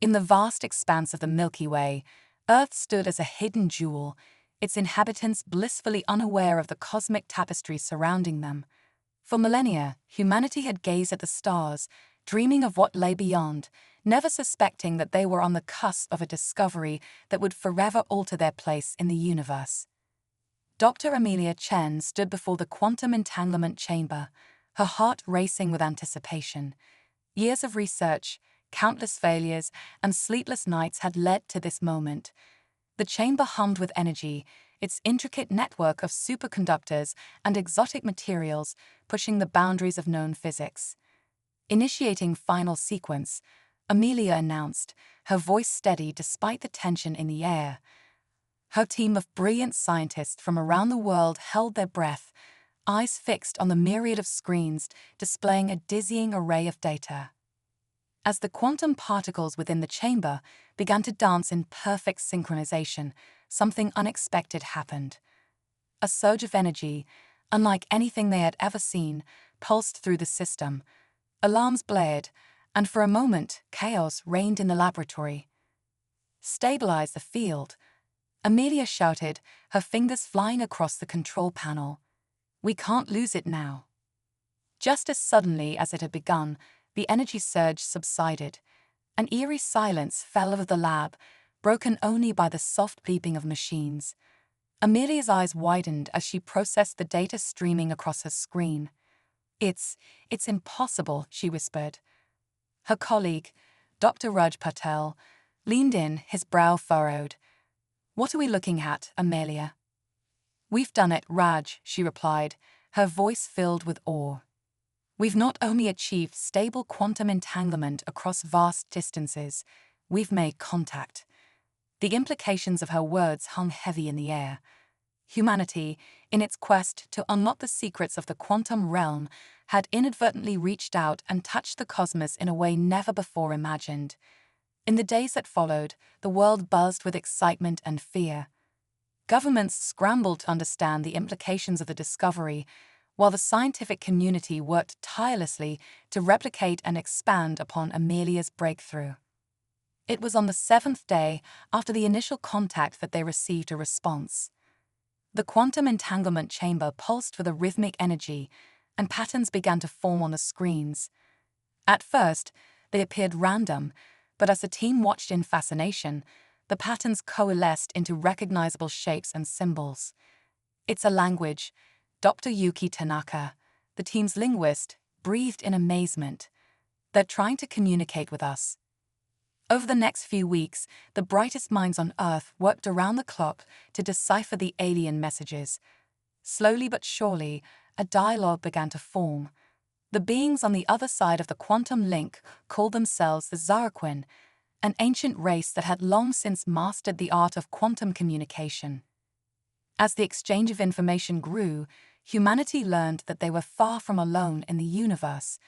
In the vast expanse of the Milky Way, Earth stood as a hidden jewel, its inhabitants blissfully unaware of the cosmic tapestry surrounding them. For millennia, humanity had gazed at the stars, dreaming of what lay beyond, never suspecting that they were on the cusp of a discovery that would forever alter their place in the universe. Dr. Amelia Chen stood before the quantum entanglement chamber, her heart racing with anticipation. Years of research, countless failures, and sleepless nights had led to this moment. The chamber hummed with energy, its intricate network of superconductors and exotic materials pushing the boundaries of known physics. Initiating final sequence, Amelia announced, her voice steady despite the tension in the air. Her team of brilliant scientists from around the world held their breath, eyes fixed on the myriad of screens displaying a dizzying array of data. As the quantum particles within the chamber began to dance in perfect synchronization, something unexpected happened. A surge of energy, unlike anything they had ever seen, pulsed through the system. Alarms blared, and for a moment, chaos reigned in the laboratory. "Stabilize the field," Amelia shouted, her fingers flying across the control panel. "We can't lose it now." Just as suddenly as it had begun, the energy surge subsided. An eerie silence fell over the lab, broken only by the soft beeping of machines. Amelia's eyes widened as she processed the data streaming across her screen. It's impossible," she whispered. Her colleague, Dr. Raj Patel, leaned in, his brow furrowed. "What are we looking at, Amelia?" "We've done it, Raj," she replied, her voice filled with awe. "We've not only achieved stable quantum entanglement across vast distances, we've made contact." The implications of her words hung heavy in the air. Humanity, in its quest to unlock the secrets of the quantum realm, had inadvertently reached out and touched the cosmos in a way never before imagined. In the days that followed, the world buzzed with excitement and fear. Governments scrambled to understand the implications of the discovery, while the scientific community worked tirelessly to replicate and expand upon Amelia's breakthrough. It was on the 7th day after the initial contact that they received a response. The quantum entanglement chamber pulsed with a rhythmic energy, and patterns began to form on the screens. At first, they appeared random, but as the team watched in fascination, the patterns coalesced into recognizable shapes and symbols. "It's a language," Dr. Yuki Tanaka, the team's linguist, breathed in amazement. "They're trying to communicate with us." Over the next few weeks, the brightest minds on Earth worked around the clock to decipher the alien messages. Slowly but surely, a dialogue began to form. The beings on the other side of the quantum link called themselves the Zaraquin, an ancient race that had long since mastered the art of quantum communication. As the exchange of information grew, humanity learned that they were far from alone in the universe.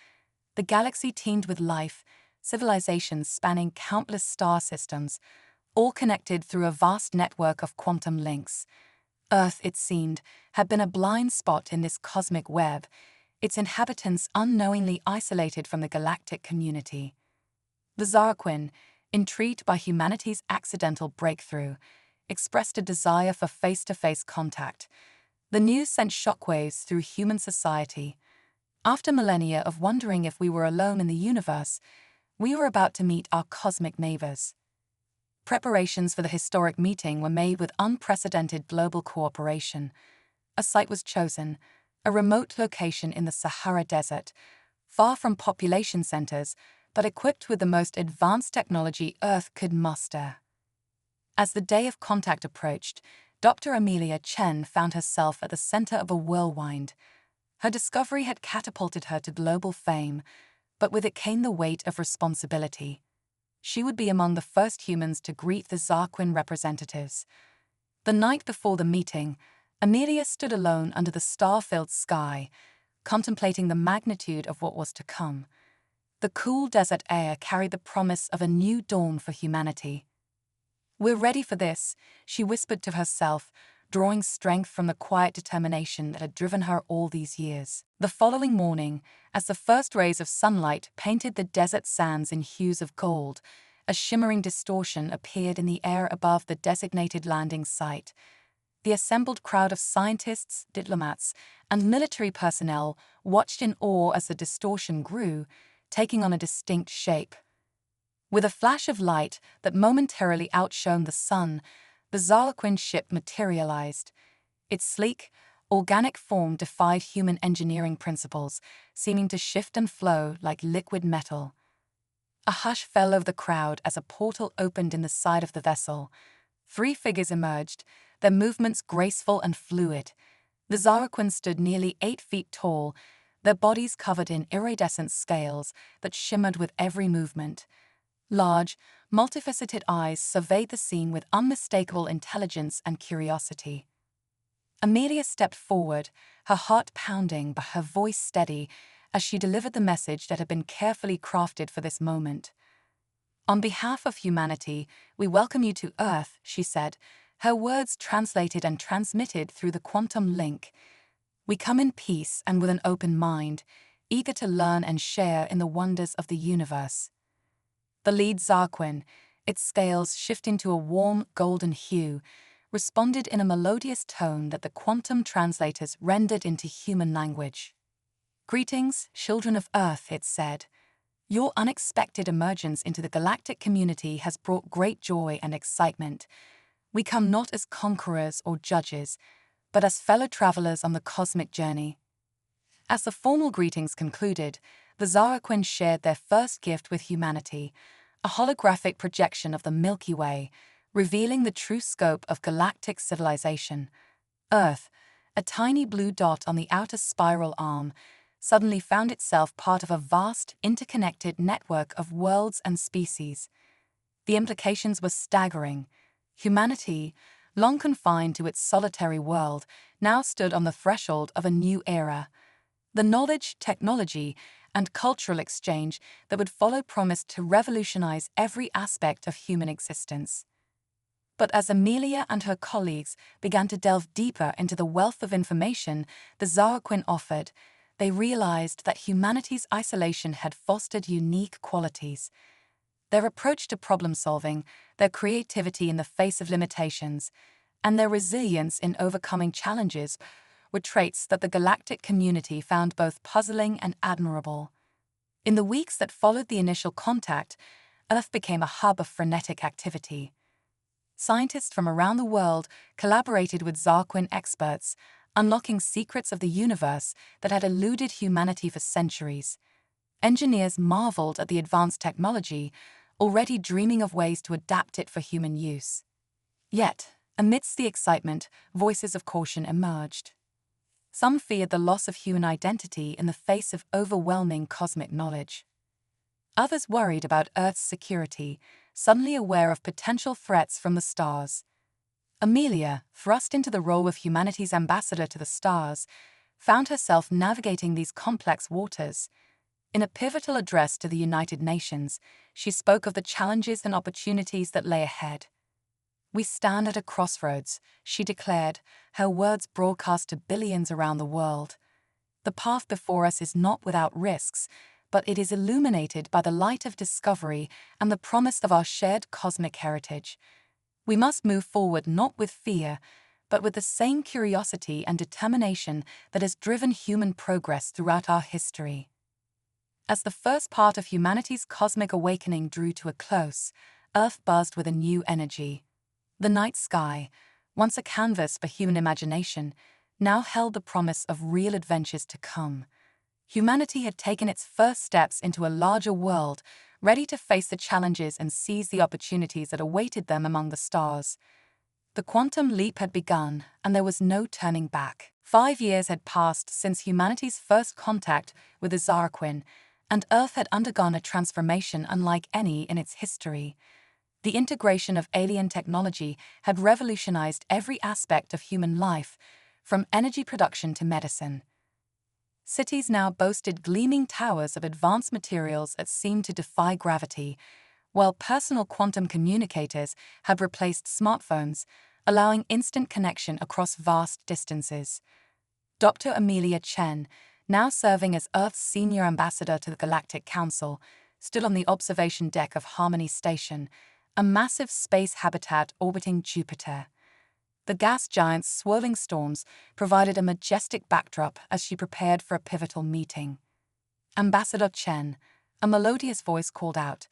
The galaxy teemed with life, civilizations spanning countless star systems, all connected through a vast network of quantum links. Earth, it seemed, had been a blind spot in this cosmic web, its inhabitants unknowingly isolated from the galactic community. The Zaraquin, intrigued by humanity's accidental breakthrough, expressed a desire for face-to-face contact. The news sent shockwaves through human society. After millennia of wondering if we were alone in the universe, we were about to meet our cosmic neighbors. Preparations for the historic meeting were made with unprecedented global cooperation. A site was chosen, a remote location in the Sahara Desert, far from population centers, but equipped with the most advanced technology Earth could muster. As the day of contact approached, Dr. Amelia Chen found herself at the center of a whirlwind. Her discovery had catapulted her to global fame, but with it came the weight of responsibility. She would be among the first humans to greet the Zaraquin representatives. The night before the meeting, Amelia stood alone under the star-filled sky, contemplating the magnitude of what was to come. The cool desert air carried the promise of a new dawn for humanity. "We're ready for this," she whispered to herself, drawing strength from the quiet determination that had driven her all these years. The following morning, as the first rays of sunlight painted the desert sands in hues of gold, a shimmering distortion appeared in the air above the designated landing site. The assembled crowd of scientists, diplomats, and military personnel watched in awe as the distortion grew, taking on a distinct shape. With a flash of light that momentarily outshone the sun, the Xalaquin ship materialized. Its sleek, organic form defied human engineering principles, seeming to shift and flow like liquid metal. A hush fell over the crowd as a portal opened in the side of the vessel. 3 figures emerged, their movements graceful and fluid. The Xalaquin stood nearly 8 feet tall, their bodies covered in iridescent scales that shimmered with every movement. Large, multifaceted eyes surveyed the scene with unmistakable intelligence and curiosity. Amelia stepped forward, her heart pounding but her voice steady as she delivered the message that had been carefully crafted for this moment. "On behalf of humanity, we welcome you to Earth," she said, her words translated and transmitted through the quantum link. "We come in peace and with an open mind, eager to learn and share in the wonders of the universe." The lead Xalaquin, its scales shifting to a warm golden hue, responded in a melodious tone that the quantum translators rendered into human language. "Greetings, children of Earth," it said. "Your unexpected emergence into the galactic community has brought great joy and excitement. We come not as conquerors or judges, but as fellow travelers on the cosmic journey." As the formal greetings concluded, the Xalaquin shared their first gift with humanity, a holographic projection of the Milky Way, revealing the true scope of galactic civilization. Earth, a tiny blue dot on the outer spiral arm, suddenly found itself part of a vast, interconnected network of worlds and species. The implications were staggering. Humanity, long confined to its solitary world, now stood on the threshold of a new era. The knowledge, technology, and cultural exchange that would follow promised to revolutionize every aspect of human existence. But as Amelia and her colleagues began to delve deeper into the wealth of information the Xalaquin offered, they realized that humanity's isolation had fostered unique qualities. Their approach to problem-solving, their creativity in the face of limitations, and their resilience in overcoming challenges were traits that the galactic community found both puzzling and admirable. In the weeks that followed the initial contact, Earth became a hub of frenetic activity. Scientists from around the world collaborated with Xalaquin experts, unlocking secrets of the universe that had eluded humanity for centuries. Engineers marveled at the advanced technology, already dreaming of ways to adapt it for human use. Yet, amidst the excitement, voices of caution emerged. Some feared the loss of human identity in the face of overwhelming cosmic knowledge. Others worried about Earth's security, suddenly aware of potential threats from the stars. Amelia, thrust into the role of humanity's ambassador to the stars, found herself navigating these complex waters. In a pivotal address to the United Nations, she spoke of the challenges and opportunities that lay ahead. "We stand at a crossroads," she declared, her words broadcast to billions around the world. "The path before us is not without risks, but it is illuminated by the light of discovery and the promise of our shared cosmic heritage. We must move forward not with fear, but with the same curiosity and determination that has driven human progress throughout our history." As the first part of humanity's cosmic awakening drew to a close, Earth buzzed with a new energy. The night sky, once a canvas for human imagination, now held the promise of real adventures to come. Humanity had taken its first steps into a larger world, ready to face the challenges and seize the opportunities that awaited them among the stars. The quantum leap had begun, and there was no turning back. 5 years had passed since humanity's first contact with the Xalaquin, and Earth had undergone a transformation unlike any in its history. The integration of alien technology had revolutionized every aspect of human life, from energy production to medicine. Cities now boasted gleaming towers of advanced materials that seemed to defy gravity, while personal quantum communicators had replaced smartphones, allowing instant connection across vast distances. Dr. Amelia Chen, now serving as Earth's senior ambassador to the Galactic Council, stood on the observation deck of Harmony Station, a massive space habitat orbiting Jupiter. The gas giant's swirling storms provided a majestic backdrop as she prepared for a pivotal meeting. Ambassador Chen, a melodious voice called out.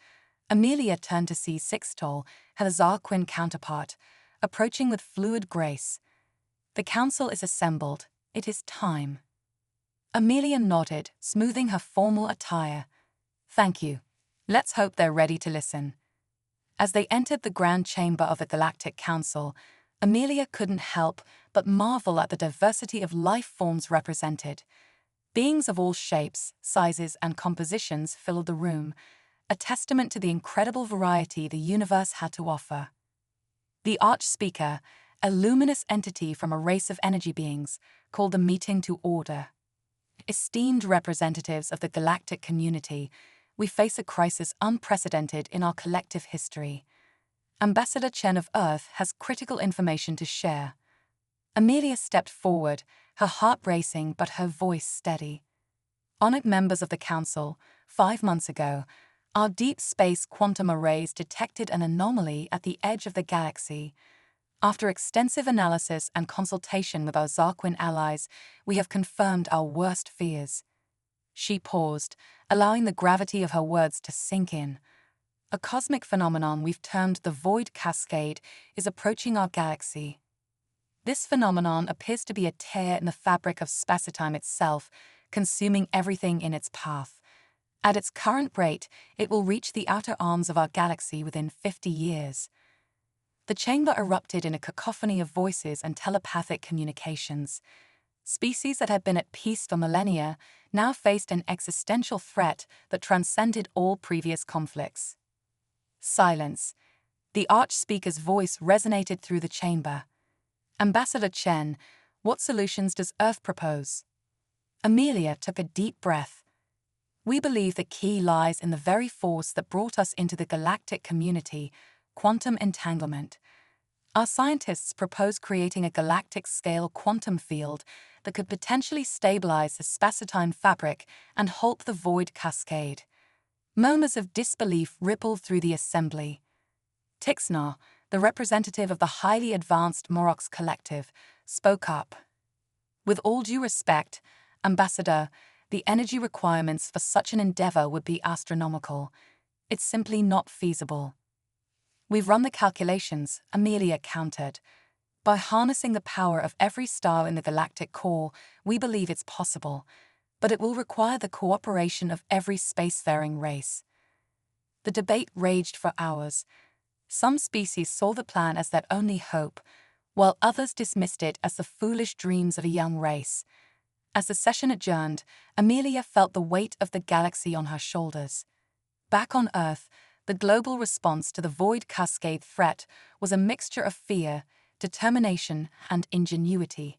Amelia turned to see Sixtol, her Zarquin counterpart, approaching with fluid grace. The council is assembled. It is time. Amelia nodded, smoothing her formal attire. Thank you. Let's hope they're ready to listen. As they entered the grand chamber of the Galactic Council, Amelia couldn't help but marvel at the diversity of life forms represented. Beings of all shapes, sizes, and compositions filled the room, a testament to the incredible variety the universe had to offer. The Archspeaker, a luminous entity from a race of energy beings, called the meeting to order. Esteemed representatives of the galactic community, we face a crisis unprecedented in our collective history. Ambassador Chen of Earth has critical information to share. Amelia stepped forward, her heart racing but her voice steady. Honored members of the Council, 5 months ago, our deep space quantum arrays detected an anomaly at the edge of the galaxy. After extensive analysis and consultation with our Zarquin allies, we have confirmed our worst fears. She paused, allowing the gravity of her words to sink in. A cosmic phenomenon we've termed the Void Cascade is approaching our galaxy. This phenomenon appears to be a tear in the fabric of spacetime itself, consuming everything in its path. At its current rate, it will reach the outer arms of our galaxy within 50 years. The chamber erupted in a cacophony of voices and telepathic communications. Species that had been at peace for millennia now faced an existential threat that transcended all previous conflicts. Silence. The Archspeaker's voice resonated through the chamber. Ambassador Chen, what solutions does Earth propose? Amelia took a deep breath. We believe the key lies in the very force that brought us into the galactic community, quantum entanglement. Our scientists propose creating a galactic-scale quantum field that could potentially stabilize the spacetime fabric and halt the void cascade. Murmurs of disbelief rippled through the assembly. Tixnar, the representative of the highly advanced Morox collective, spoke up. With all due respect, Ambassador, the energy requirements for such an endeavor would be astronomical. It's simply not feasible. We've run the calculations, Amelia countered. By harnessing the power of every star in the galactic core, we believe it's possible, but it will require the cooperation of every spacefaring race. The debate raged for hours. Some species saw the plan as their only hope, while others dismissed it as the foolish dreams of a young race. As the session adjourned, Amelia felt the weight of the galaxy on her shoulders. Back on Earth, the global response to the Void Cascade threat was a mixture of fear, determination, and ingenuity.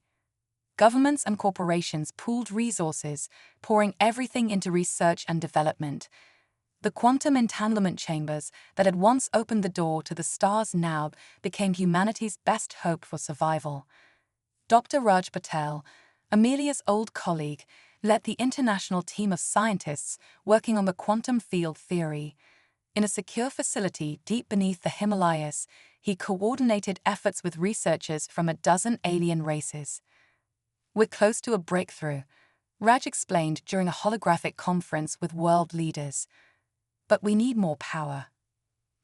Governments and corporations pooled resources, pouring everything into research and development. The quantum entanglement chambers that had once opened the door to the stars now became humanity's best hope for survival. Dr. Raj Patel, Amelia's old colleague, led the international team of scientists working on the quantum field theory. In a secure facility deep beneath the Himalayas, he coordinated efforts with researchers from a dozen alien races. We're close to a breakthrough, Raj explained during a holographic conference with world leaders. But we need more power.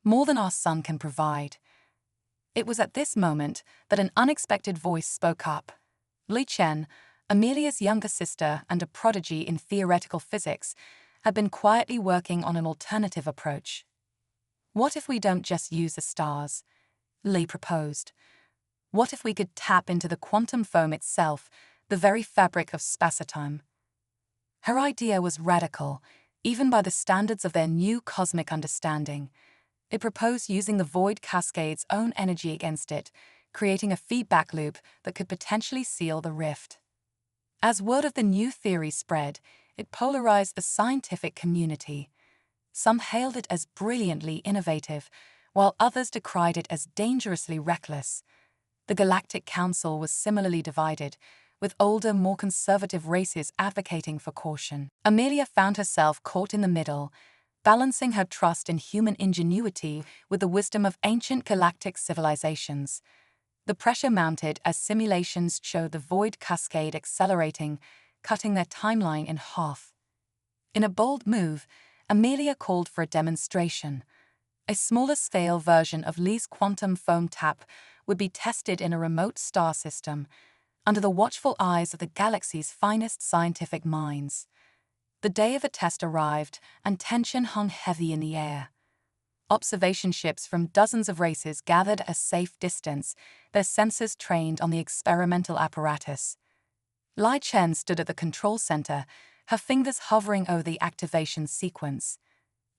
More than our sun can provide. It was at this moment that an unexpected voice spoke up. Li Chen, Amelia's younger sister and a prodigy in theoretical physics, had been quietly working on an alternative approach. What if we don't just use the stars? Li proposed. What if we could tap into the quantum foam itself, the very fabric of spacetime? Her idea was radical, even by the standards of their new cosmic understanding. It proposed using the Void Cascade's own energy against it, creating a feedback loop that could potentially seal the rift. As word of the new theory spread, it polarized the scientific community. Some hailed it as brilliantly innovative, while others decried it as dangerously reckless. The Galactic Council was similarly divided, with older, more conservative races advocating for caution. Amelia found herself caught in the middle. balancing her trust in human ingenuity with the wisdom of ancient galactic civilizations. The pressure mounted as simulations showed the void cascade accelerating, cutting their timeline in half. In a bold move, Amelia called for a demonstration. A smaller-scale version of Lee's quantum foam tap would be tested in a remote star system, under the watchful eyes of the galaxy's finest scientific minds. The day of the test arrived, and tension hung heavy in the air. Observation ships from dozens of races gathered at a safe distance, their sensors trained on the experimental apparatus. Lai Chen stood at the control center, her fingers hovering over the activation sequence.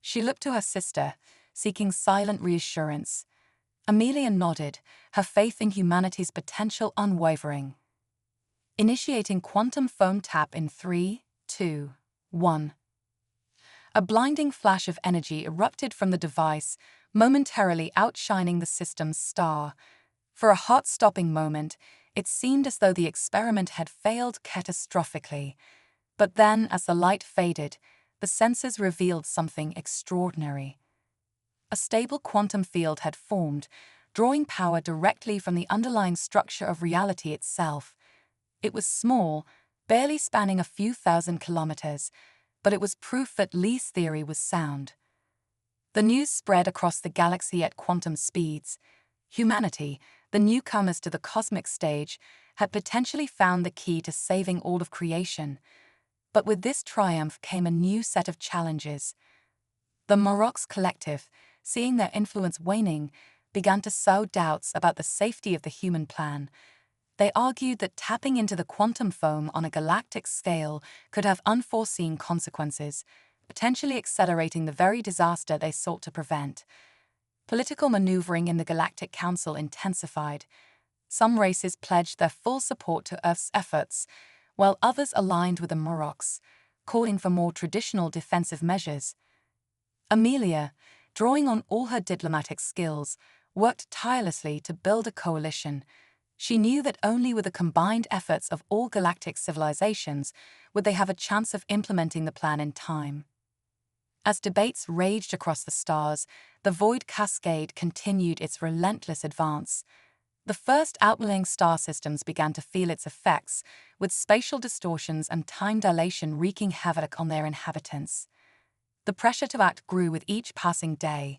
She looked to her sister, seeking silent reassurance. Amelia nodded, her faith in humanity's potential unwavering. Initiating quantum foam tap in 3, 2, 1. A blinding flash of energy erupted from the device, momentarily outshining the system's star. For a heart-stopping moment, it seemed as though the experiment had failed catastrophically. But then, as the light faded, the sensors revealed something extraordinary. A stable quantum field had formed, drawing power directly from the underlying structure of reality itself. It was small, barely spanning a few thousand kilometers, but it was proof that Lee's theory was sound. The news spread across the galaxy at quantum speeds. Humanity, the newcomers to the cosmic stage, had potentially found the key to saving all of creation. But with this triumph came a new set of challenges. The Morox Collective, seeing their influence waning, began to sow doubts about the safety of the human plan. They argued that tapping into the quantum foam on a galactic scale could have unforeseen consequences, potentially accelerating the very disaster they sought to prevent. Political maneuvering in the Galactic Council intensified. Some races pledged their full support to Earth's efforts, while others aligned with the Morox, calling for more traditional defensive measures. Amelia, drawing on all her diplomatic skills, worked tirelessly to build a coalition. She knew that only with the combined efforts of all galactic civilizations would they have a chance of implementing the plan in time. As debates raged across the stars, the void cascade continued its relentless advance. The first outlying star systems began to feel its effects, with spatial distortions and time dilation wreaking havoc on their inhabitants. The pressure to act grew with each passing day.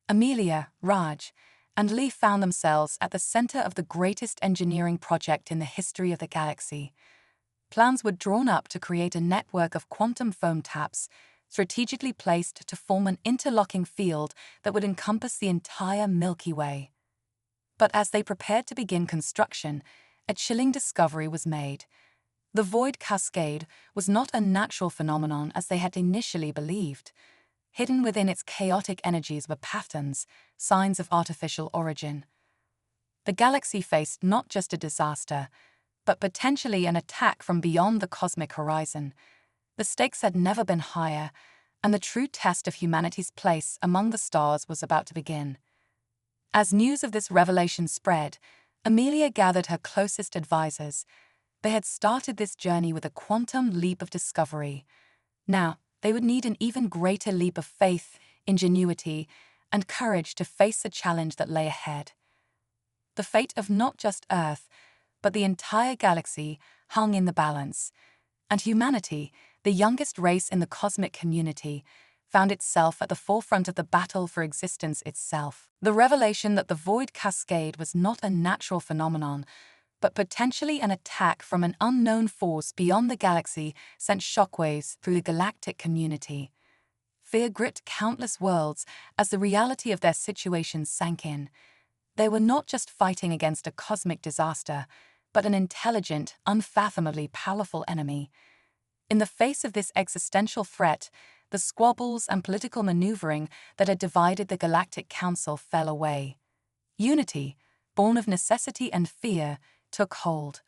Amelia, Raj, and Lee found themselves at the center of the greatest engineering project in the history of the galaxy. Plans were drawn up to create a network of quantum foam taps, strategically placed to form an interlocking field that would encompass the entire Milky Way. But as they prepared to begin construction, a chilling discovery was made. The void cascade was not a natural phenomenon as they had initially believed. Hidden within its chaotic energies were patterns, signs of artificial origin. The galaxy faced not just a disaster, but potentially an attack from beyond the cosmic horizon. The stakes had never been higher, and the true test of humanity's place among the stars was about to begin. As news of this revelation spread, Amelia gathered her closest advisors. They had started this journey with a quantum leap of discovery. Now, they would need an even greater leap of faith, ingenuity, and courage to face the challenge that lay ahead. The fate of not just Earth, but the entire galaxy hung in the balance, and humanity, the youngest race in the cosmic community, found itself at the forefront of the battle for existence itself. The revelation that the void cascade was not a natural phenomenon, but potentially an attack from an unknown force beyond the galaxy sent shockwaves through the galactic community. Fear gripped countless worlds as the reality of their situation sank in. They were not just fighting against a cosmic disaster, but an intelligent, unfathomably powerful enemy. In the face of this existential threat, the squabbles and political maneuvering that had divided the Galactic Council fell away. Unity, born of necessity and fear, took hold.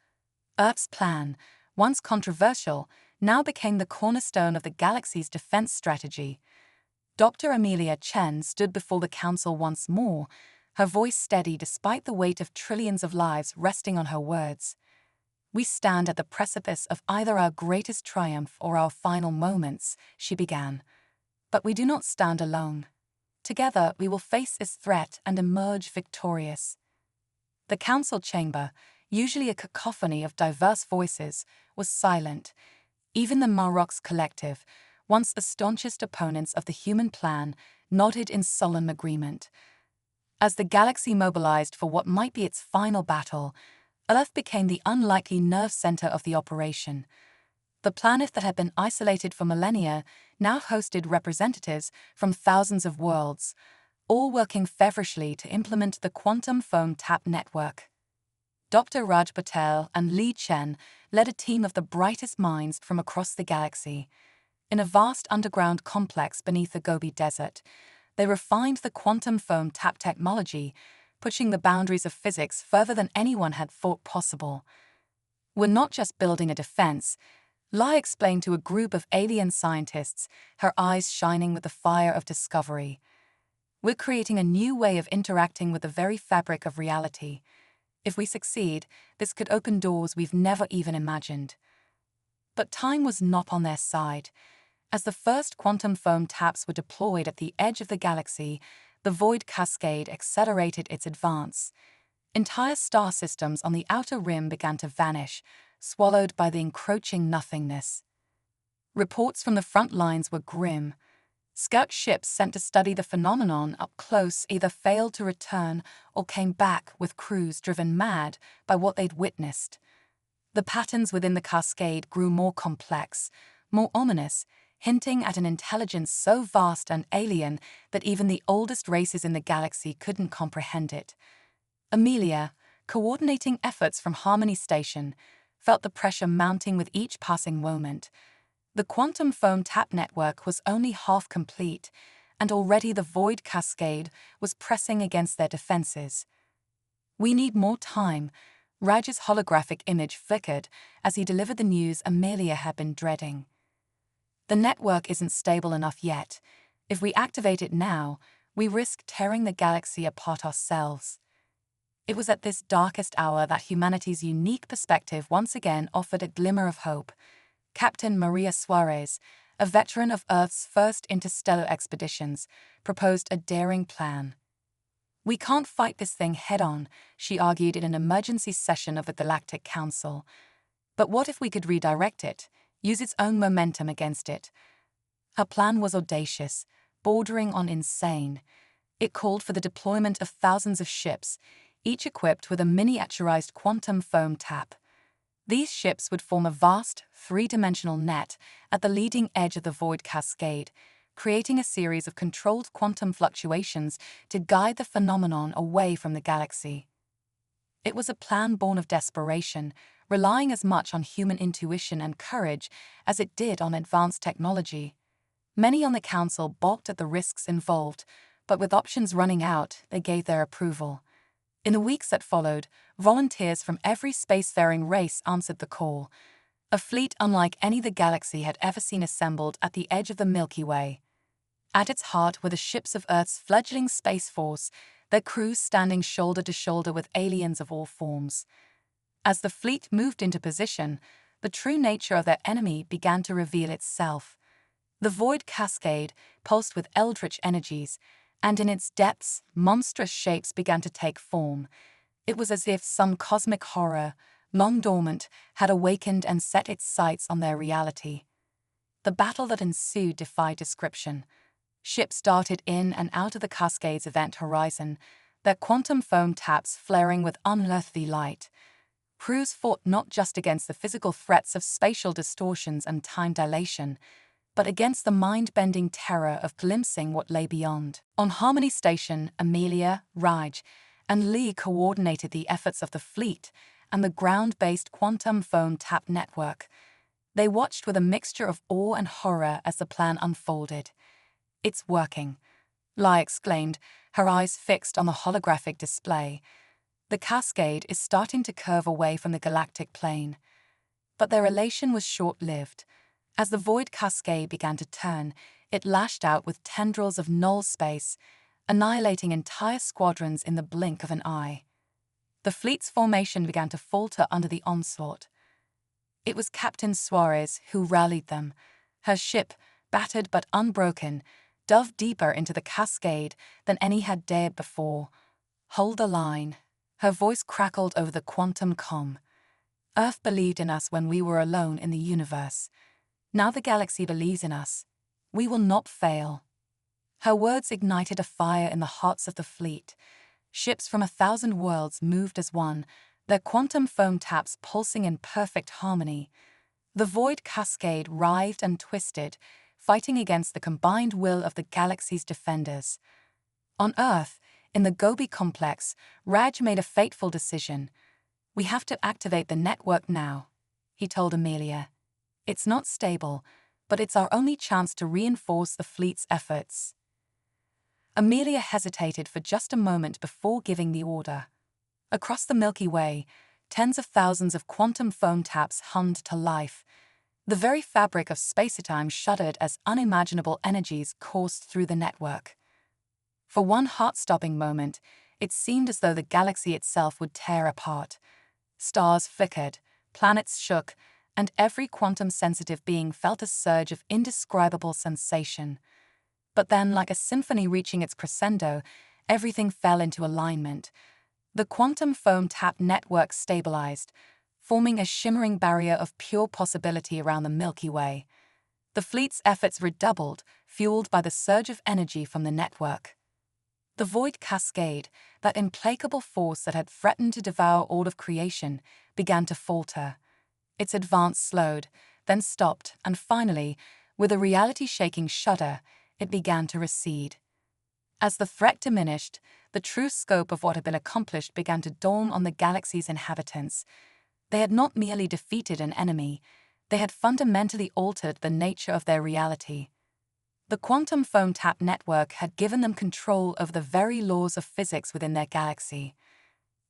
Earth's plan, once controversial, now became the cornerstone of the galaxy's defense strategy. Dr. Amelia Chen stood before the council once more, her voice steady despite the weight of trillions of lives resting on her words. "We stand at the precipice of either our greatest triumph or our final moments," she began. But we do not stand alone. Together, we will face this threat and emerge victorious. The council chamber, usually a cacophony of diverse voices, was silent. Even the Marrox Collective, once the staunchest opponents of the human plan, nodded in solemn agreement. As the galaxy mobilized for what might be its final battle, Earth became the unlikely nerve center of the operation. The planet that had been isolated for millennia now hosted representatives from thousands of worlds, all working feverishly to implement the quantum foam tap network. Dr. Raj Patel and Li Chen led a team of the brightest minds from across the galaxy. In a vast underground complex beneath the Gobi Desert, they refined the quantum foam tap technology, pushing the boundaries of physics further than anyone had thought possible. "We're not just building a defense," Lai explained to a group of alien scientists, her eyes shining with the fire of discovery. "We're creating a new way of interacting with the very fabric of reality. If we succeed, this could open doors we've never even imagined." But time was not on their side. As the first quantum foam taps were deployed at the edge of the galaxy, the void cascade accelerated its advance. Entire star systems on the outer rim began to vanish, swallowed by the encroaching nothingness. Reports from the front lines were grim. Scout ships sent to study the phenomenon up close either failed to return or came back with crews driven mad by what they'd witnessed. The patterns within the cascade grew more complex, more ominous, hinting at an intelligence so vast and alien that even the oldest races in the galaxy couldn't comprehend it. Amelia, coordinating efforts from Harmony Station, felt the pressure mounting with each passing moment. The quantum foam tap network was only half complete, and already the void cascade was pressing against their defenses. "We need more time," Raj's holographic image flickered as he delivered the news Amelia had been dreading. "The network isn't stable enough yet. If we activate it now, we risk tearing the galaxy apart ourselves." It was at this darkest hour that humanity's unique perspective once again offered a glimmer of hope. Captain Maria Suarez, a veteran of Earth's first interstellar expeditions, proposed a daring plan. "We can't fight this thing head-on," she argued in an emergency session of the Galactic Council. "But what if we could redirect it, use its own momentum against it?" Her plan was audacious, bordering on insane. It called for the deployment of thousands of ships, each equipped with a miniaturized quantum foam tap. These ships would form a vast, three-dimensional net at the leading edge of the void cascade, creating a series of controlled quantum fluctuations to guide the phenomenon away from the galaxy. It was a plan born of desperation, relying as much on human intuition and courage as it did on advanced technology. Many on the Council balked at the risks involved, but with options running out, they gave their approval. In the weeks that followed, volunteers from every spacefaring race answered the call. A fleet unlike any the galaxy had ever seen assembled at the edge of the Milky Way. At its heart were the ships of Earth's fledgling space force, their crews standing shoulder to shoulder with aliens of all forms. As the fleet moved into position, the true nature of their enemy began to reveal itself. The void cascade pulsed with eldritch energies, and in its depths, monstrous shapes began to take form. It was as if some cosmic horror, long dormant, had awakened and set its sights on their reality. The battle that ensued defied description. Ships darted in and out of the cascade's event horizon, their quantum foam taps flaring with unearthly light. Crews fought not just against the physical threats of spatial distortions and time dilation, but against the mind-bending terror of glimpsing what lay beyond. On Harmony Station, Amelia, Raj, and Lee coordinated the efforts of the fleet and the ground-based quantum foam tap network. They watched with a mixture of awe and horror as the plan unfolded. "It's working," Lai exclaimed, her eyes fixed on the holographic display. "The cascade is starting to curve away from the galactic plane." But their elation was short-lived. As the void cascade began to turn, it lashed out with tendrils of null space, annihilating entire squadrons in the blink of an eye. The fleet's formation began to falter under the onslaught. It was Captain Suarez who rallied them. Her ship, battered but unbroken, dove deeper into the cascade than any had dared before. "Hold the line." Her voice crackled over the quantum comm. "Earth believed in us when we were alone in the universe. Now the galaxy believes in us. We will not fail." Her words ignited a fire in the hearts of the fleet. Ships from 1,000 worlds moved as one, their quantum foam taps pulsing in perfect harmony. The void cascade writhed and twisted, fighting against the combined will of the galaxy's defenders. On Earth, in the Gobi complex, Raj made a fateful decision. "We have to activate the network now," he told Amelia. "It's not stable, but it's our only chance to reinforce the fleet's efforts." Amelia hesitated for just a moment before giving the order. Across the Milky Way, tens of thousands of quantum foam taps hummed to life. The very fabric of space-time shuddered as unimaginable energies coursed through the network. For one heart-stopping moment, it seemed as though the galaxy itself would tear apart. Stars flickered, planets shook, and every quantum-sensitive being felt a surge of indescribable sensation. But then, like a symphony reaching its crescendo, everything fell into alignment. The quantum foam tap network stabilized, forming a shimmering barrier of pure possibility around the Milky Way. The fleet's efforts redoubled, fueled by the surge of energy from the network. The void cascade, that implacable force that had threatened to devour all of creation, began to falter. Its advance slowed, then stopped, and finally, with a reality-shaking shudder, it began to recede. As the threat diminished, the true scope of what had been accomplished began to dawn on the galaxy's inhabitants. They had not merely defeated an enemy, they had fundamentally altered the nature of their reality. The quantum foam tap network had given them control over the very laws of physics within their galaxy.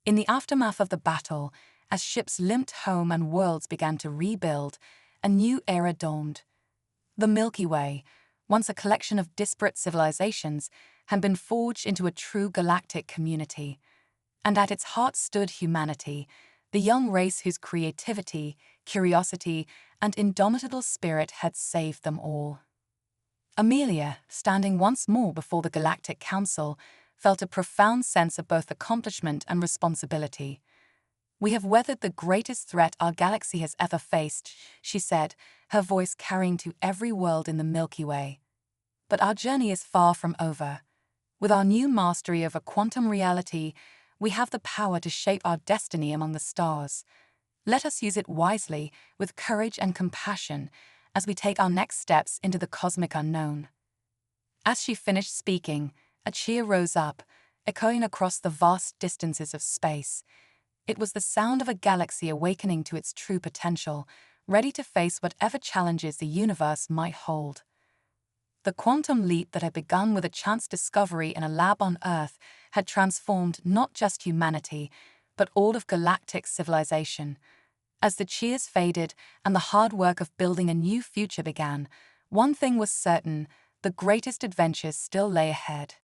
In the aftermath of the battle, as ships limped home and worlds began to rebuild, a new era dawned. The Milky Way, once a collection of disparate civilizations, had been forged into a true galactic community. And at its heart stood humanity, the young race whose creativity, curiosity, and indomitable spirit had saved them all. Amelia, standing once more before the Galactic Council, felt a profound sense of both accomplishment and responsibility. "We have weathered the greatest threat our galaxy has ever faced," she said, her voice carrying to every world in the Milky Way. "But our journey is far from over. With our new mastery over quantum reality, we have the power to shape our destiny among the stars. Let us use it wisely, with courage and compassion, as we take our next steps into the cosmic unknown." As she finished speaking, a cheer rose up, echoing across the vast distances of space. It was the sound of a galaxy awakening to its true potential, ready to face whatever challenges the universe might hold. The quantum leap that had begun with a chance discovery in a lab on Earth had transformed not just humanity, but all of galactic civilization. As the cheers faded and the hard work of building a new future began, one thing was certain: the greatest adventures still lay ahead.